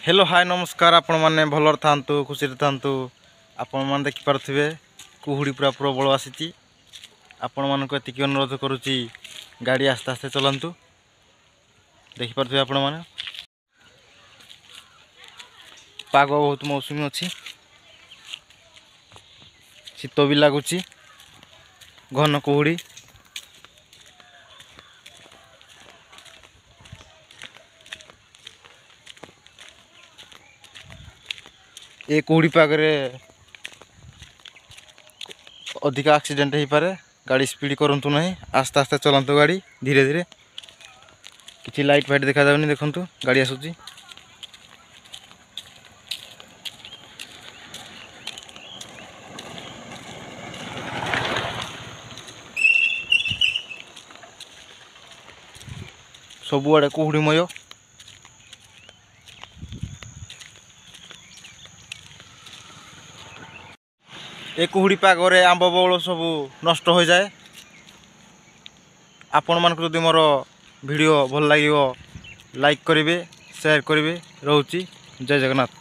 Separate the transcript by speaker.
Speaker 1: Hello hi नमस्कार आपण मैंने भलर था खुशी था आपण मैंने देखिपे कुहुड़ी पूरा प्रबल आसी आपण मानक एति अनुरोध करुच्ची गाड़ी आस्ते आस्ते चलांतु देखिपे आपण मैंने पाग बहुत मौसुमी अच्छी शीत भी लगुच घन कुहुड़ी ए कुहुड़ी पागरे अधिक एक्सीडेंट हो पारे गाड़ी स्पीड करंतु नहीं आस्ते आस्ते चलांतु गाड़ी धीरे धीरे किसी लाइट फाइट देखा जाउनी देखंतु गाड़ी आसुची सबुआड़े कुहुड़ीमय ए कुहुड़ी पागरे आंब बौल सब नष्ट हो जाए। आपण मानक जदि मोर वीडियो भल लगे लाइक करेंगे शेयर करेंगे रोची जय जगन्नाथ।